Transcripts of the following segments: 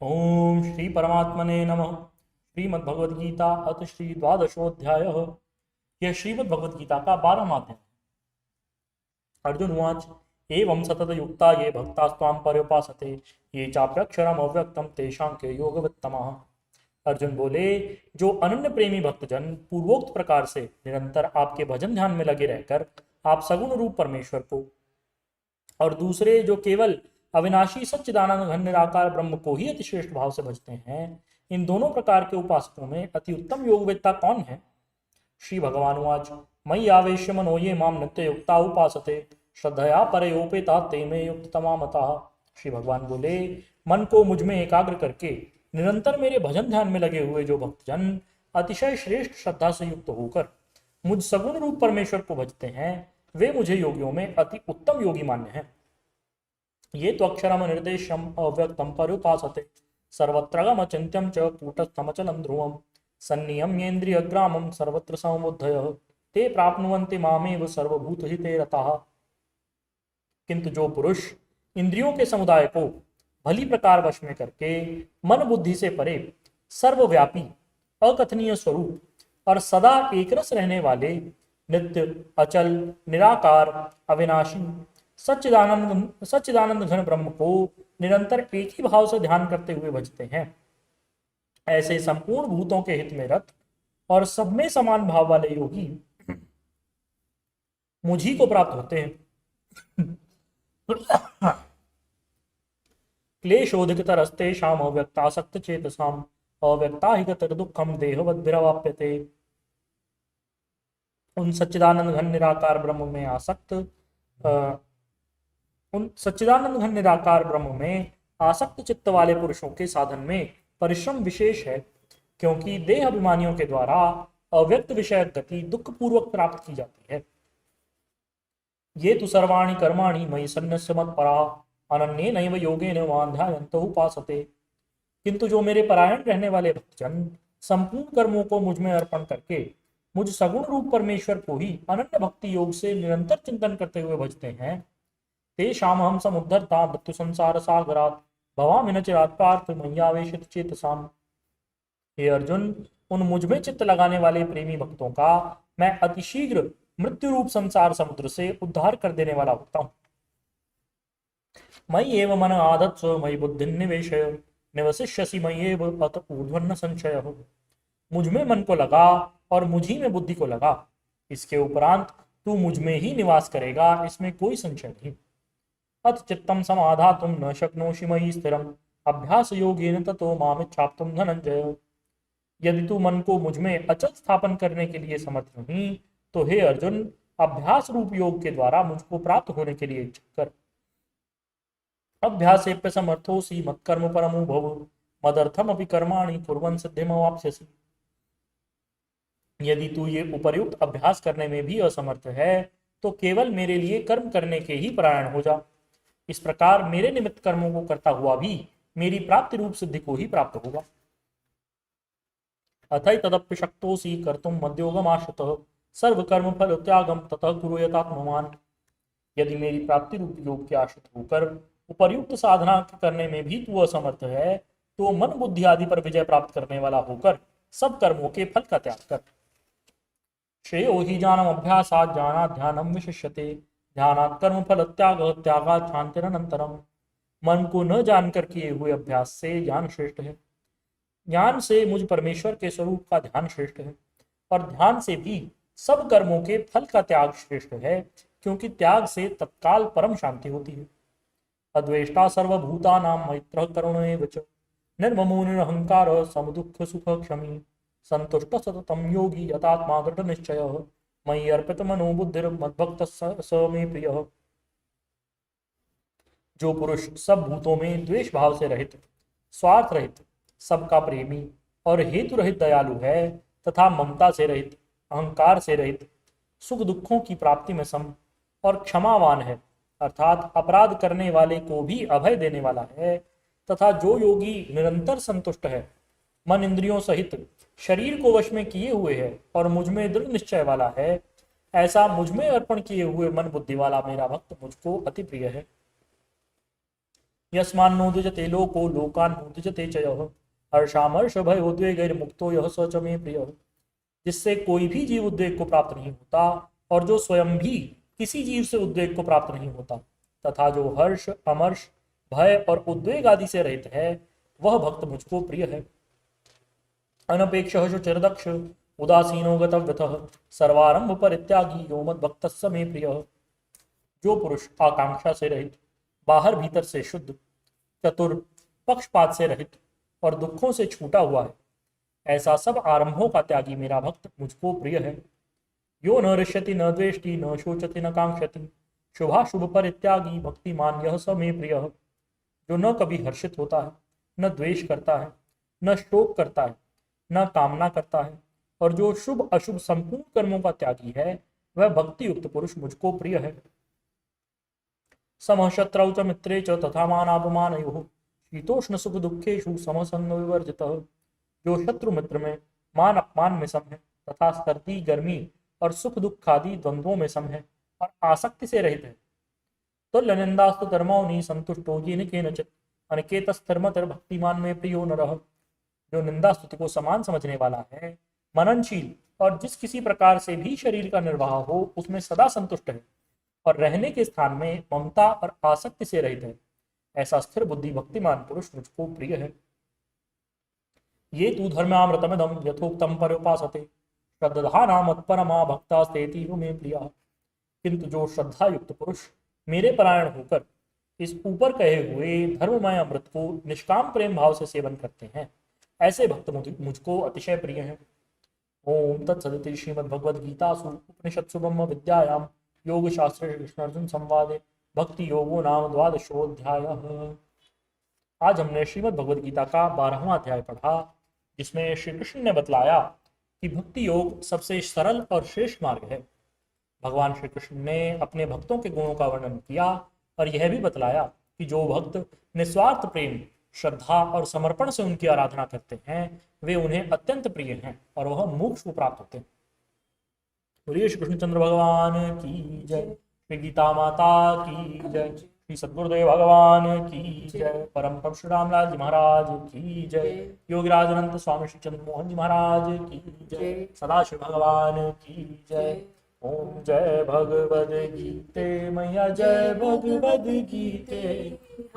ओम श्री परमात्मने नमः। श्रीमद्भगवद्गीता अथ श्री द्वादशोऽध्याय। यह श्रीमद्भगवद्गीता का 12वां अध्याय। अर्जुन उवाच एवं सततयुक्ता ये भक्तास्त्वां पर्युपासते ये चाप्यक्षरम् अव्यक्तं तेषां के योगवित्तमः। अर्जुन बोले, जो अनन्य प्रेमी भक्तजन पूर्वोक्त प्रकार से निरंतर आपके भजन ध्यान में लगे रहकर आप सगुण रूप परमेश्वर को और दूसरे जो केवल अविनाशी सच्चिदानंद घन निराकार ब्रह्म को ही अतिश्रेष्ठ भाव से भजते हैं, इन दोनों प्रकार के उपासकों में अति उत्तम योगवेत्ता कौन है? श्री भगवानुवाच मयि आवेश्य मनो ये माम नित्य युक्ता उपासते श्रद्धया परयोपेता ते में युक्त तमामतः। श्री भगवान बोले, मन को मुझ में एकाग्र करके निरंतर मेरे भजन ध्यान में लगे हुए जो भक्तजन अतिशय श्रेष्ठ श्रद्धा से युक्त होकर मुझ सगुण रूप परमेश्वर को भजते हैं, वे मुझे योगियों में अति उत्तम योगी मान्य हैं। ये तो अक्षरम निर्देशम अव्यक्तम पर्युपासते सर्वत्रगम अचिंत्यम च कूटस्थमचलम ध्रुवम सन्नियम्येन्द्रियग्रामम सर्वत्र समबुद्धयः ते प्राप्नुवन्ति मामेव सर्वभूतहिते रताः। किंतु जो पुरुष इंद्रियों के समुदाय को भली प्रकार वश में करके मन बुद्धि से परे सर्वव्यापी अकथनीय स्वरूप और सदा एकरस रहने वाले नित्य अचल निराकार अविनाशी सच्चिदानंद घन ब्रह्म को निरंतर एक ही भाव से ध्यान करते हुए भजते हैं, ऐसे संपूर्ण भूतों के हित में रत और सब में समान भाव वाले योगी मुझी को प्राप्त होते हैं। क्लेशोधिकतरस्ते शाम अव्यक्तासक्त चेतसाम अव्यक्ता ही गतर दुखम देहवद्भिरवाप्यते। उन सच्चिदानंद घन निराकार ब्रह्म में आसक्त चित्त वाले पुरुषों के साधन में परिश्रम विशेष है, क्योंकि देह अभिमानियों के द्वारा अव्यक्त विषय गति दुख पूर्वक प्राप्त की जाती है। ये तो सर्वाणि कर्माणि मयि सन्न्यस्य मत्परा अनन्ये नैव योगेन मां ध्यायन्तो उपासते। किंतु जो मेरे परायण रहने वाले भक्तजन संपूर्ण कर्मों को मुझ में अर्पण करके मुझ सगुण रूप परमेश्वर को ही अनन्य भक्ति योग से निरंतर चिंतन करते हुए भजते हैं, तेषामहं समुद्धर्ता मृत्यु संसार सागरात् भवामि न चिरात् पार्थ मय्यावेशित चेतसाम्। हे अर्जुन, उन मुझ में चित्त लगाने वाले प्रेमी भक्तों का मैं अतिशीघ्र मृत्यु रूप संसार समुद्र से उद्धार कर देने वाला होता हूँ। मयि एव मन आधत्स्व मयि बुद्धि निवेशय निवसिष्यसि मय्येव अत ऊर्ध्वन्न संशयः। मुझ में मन को लगा और मुझी में बुद्धि को लगा, इसके उपरांत तू मुझ में ही निवास करेगा, इसमें कोई संशय नहीं। अत चित्तम समाधातुम न शक्नोषि मयि स्थिरम अभ्यास योगेन ततो मामिच्छाप्तुम धनंजय। यदि तू मन को मुझ में अचल स्थापन करने के लिए समर्थ नहीं, तो हे अर्जुन, अभ्यास रूप योग के द्वारा मुझको प्राप्त होने के लिए इच्छा कर। अभ्यासेप्य समर्थोसि मत्कर्म परमो भव मदर्थम अपि कर्माणि कुर्वन् सिद्धिमवाप्स्यसि। यदि तू ये उपर्युक्त अभ्यास करने में भी असमर्थ है, तो केवल मेरे लिए कर्म करने के ही परायण हो जा। इस प्रकार मेरे निमित्त कर्मों को करता हुआ भी मेरी प्राप्ति रूप सिद्धि को ही प्राप्त होगा। अथई तदप्य शक्तोसि कर्तुम मद्योगमाश्रितः सर्व कर्म फल त्यागम ततः कुरु यथात्मवान्। यदि मेरी प्राप्ति रूप योग के आश्रित होकर उपर्युक्त साधना करने में भी तू असमर्थ है, तो मन बुद्धि आदि पर विजय प्राप्त करने वाला होकर सब कर्मों के फल का त्याग कर। श्रेयो हि ज्ञानम अभ्यासात् ज्ञानात् ध्यानम विशिष्यते ध्यानात् कर्म फल त्याग त्यागात् शांतिरनंतरम। मन को न जानकर किए हुए अभ्यास से ज्ञान श्रेष्ठ है, ज्ञान से मुझ परमेश्वर के स्वरूप का ध्यान श्रेष्ठ है, और ध्यान से भी सब कर्मों के फल का त्याग श्रेष्ठ है, क्योंकि त्याग से तत्काल परम शांति होती है। अद्वेष्टा सर्वभूतानां मैत्रः करुण एव च निर्ममो निरहंकारः समदुःख सुख क्षमी संतुष्ट सततम योगी यतात्मा दृढ़ निश्चयः मयि अर्पित मनो बुद्धिर्मद्भक्त स मे प्रियः। जो पुरुष सब भूतों में द्वेष भाव से रहित, स्वार्थ रहित, सबका प्रेमी और हेतु रहित दयालु है, तथा ममता से रहित, अहंकार से रहित, सुख दुखों की प्राप्ति में सम और क्षमावान है, अर्थात अपराध करने वाले को भी अभय देने वाला है, तथा जो योगी निरंतर संतुष्ट है, मन इंद्रियों सहित शरीर को वश में किए हुए है और मुझ में दृढ़ निश्चय वाला है, ऐसा मुझ में अर्पण किए हुए मन बुद्धि वाला मेरा भक्त मुझको अति प्रिय है। यस्मान्नोदिजते लोको लोकान्नोदिजते च यः हर्षामर्ष भय उद्वेगैर्मुक्तो यः स च मे प्रियः। जिससे कोई भी जीव उद्वेग को प्राप्त नहीं होता और जो स्वयं भी किसी जीव से उद्वेग को प्राप्त नहीं होता, तथा जो हर्ष अमर्ष भय और उद्वेग आदि से रहित है, वह भक्त मुझको प्रिय है। अनपेक्ष शुचिर्दक्ष उदासीनो गतव्यतः सर्वारंभ परित्यागी यो मद्भक्तस्य मे प्रियः। जो पुरुष आकांक्षा से रहित, बाहर भीतर से शुद्ध, चतुर, पक्षपात से रहित और दुखों से छूटा हुआ है, ऐसा सब आरंभों का त्यागी मेरा भक्त मुझको प्रिय है। यो न ऋष्यति न द्वेष्टि न शोचति न कांक्षति शुभाशुभ परित्यागी भक्तिमान यह स मे प्रियः। जो न कभी हर्षित होता है, न द्वेष करता है, न शोक करता है, न कामना करता है, और जो शुभ अशुभ संपूर्ण कर्मों का त्यागी है, वह भक्ति युक्त पुरुष मुझको प्रिय है। समः शत्रौ च मित्रे च तथा मानापमानयोः शीतोष्ण सुख दुखेषु समसंग विवर्जितः। जो शत्रु मित्र में, मान अपमान में सम है, तथा सर्दी गर्मी और सुख दुख आदि द्वंद्वों में सम है और आसक्ति से रहित है। तुल्य निंदास्तु धर्मौनि संतुष्टो येन केनचित् अनिकेतस्थर्मतर भक्तिमान में प्रियो नरः। जो निंदा स्तुति को समान समझने वाला है, मननशील और जिस किसी प्रकार से भी शरीर का निर्वाह हो उसमें सदा संतुष्ट है और रहने के स्थान में ममता और आसक्ति से रहित है, ऐसा स्थिर बुद्धि भक्तिमान पुरुष मुझको प्रिय है। ये तु धर्मामृतमिदं यथोक्तं पर्युपासते श्रद्धा मत्परमा भक्तास्तेतीव मे प्रिया। किंतु जो श्रद्धा युक्त पुरुष मेरे परायण होकर इस ऊपर कहे हुए धर्ममय अमृत को निष्काम प्रेम भाव से सेवन करते हैं, ऐसे भक्त मुझको अतिशय प्रिय हैं। ओम तत्सदिति श्रीमद्भगवद्गीतासु उपनिषत्सु ब्रह्म विद्यायां योग शास्त्रे कृष्ण अर्जुन संवादे भक्ति योगो नाम 12वां। आज हमने श्रीमद् भगवद गीता का 12वां अध्याय पढ़ा, जिसमें श्री कृष्ण ने बतलाया कि भक्ति योग सबसे सरल और श्रेष्ठ मार्ग है। भगवान श्री कृष्ण ने अपने भक्तों के गुणों का वर्णन किया और यह भी बतलाया कि जो भक्त निस्वार्थ प्रेम, श्रद्धा और समर्पण से उनकी आराधना करते हैं, वे उन्हें अत्यंत प्रिय हैं और वह मोक्ष को प्राप्त होते हैं। बोलिए श्री कृष्णचंद्र भगवान की जय, श्री गीता माता की जय, श्री सद्गुरुदेव भगवान की जय, परम प्रभु श्री रामलाल जी महाराज की जय, योगीराज अनंत स्वामी श्री चंद्र मोहन जी महाराज की जय, सदाशिव भगवान की जय। ओम जय भगवद गीते मैया जय भगवद गीते,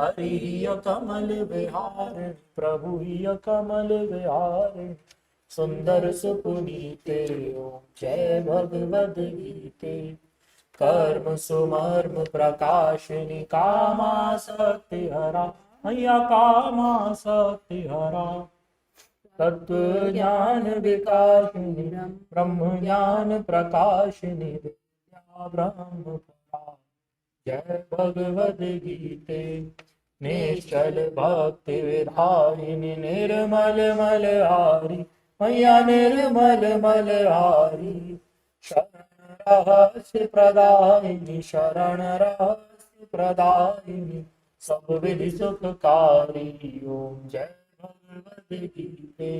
हरि कमल विहार प्रभु कमल विहार सुंदर सुपुनीते। ओम जय भगवद गीते, कर्म सुमर्म प्रकाशिनी कामासक्ति हरा मैया कामासक्ति हरा, तत्व ज्ञान विकासिनी ब्रह्म ज्ञान प्रकाशिनी विद्या ब्रह्म परा। जय भगवद गीते, निश्चल भक्ति विधारिणी निर्मल मलहारी मैया निर्मल मलहारी, शरण रहस्य प्रदायिनी शरण रहस्य प्रदायिनी सब विधि सुखकारी। ओम जय भगवद गीते,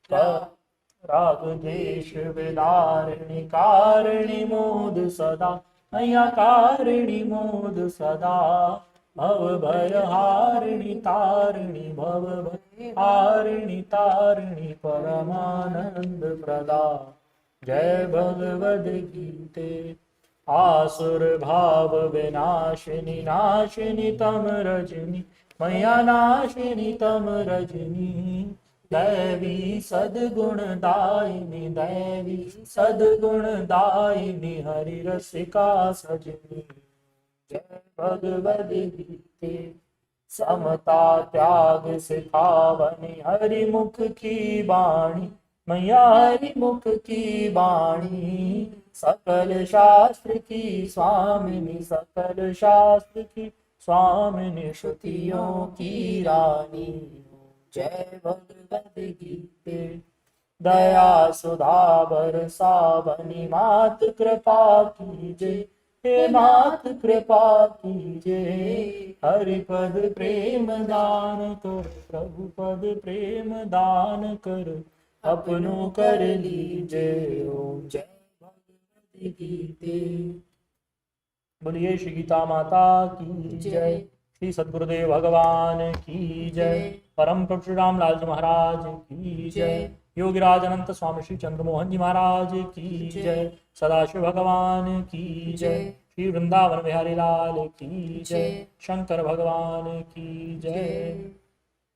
राग द्वेष विदारिणी कारिणी मोद सदा मैया कारिणी मोद सदा, भव भय हारिणी तारिणी भव भय हारिणी तारिणी परमानंद प्रदा। जय भगवद गीते, आसुर भाव विनाशिनी नाशिनी तम रजनी मैया नाशिनी तम रजनी, दैवी सद्गुण दायिनी दैवी सद्गुण दायिनी हरि रसिका सजनी। जय भगवद गीते, समता त्याग सिखावनी हरि मुख की बाणी मैया हरि मुख की बाणी, सकल शास्त्र की स्वामिनी सकल शास्त्र की स्वामिनी श्रुतियों की रानी। जय भगवद गीते, दया सुधा बरसावनी मात कृपा कीजिए हे मात कृपा कीजिए, हरि पद प्रेम दान कर प्रभु पद प्रेम दान कर अपनों कर लीजिए। ओम जय भगवद गीते, बोलिए श्री गीता माता की जय, श्री सद्गुरुदेव भगवान की जय। परम प्रभु श्री रामलाल जी महाराज की जय। योगीराज अनंत स्वामी श्री चंद्रमोहन जी महाराज की जय। सदाशिव भगवान की जय। श्री वृंदावन बिहारी लाल की जय। शंकर भगवान की जय।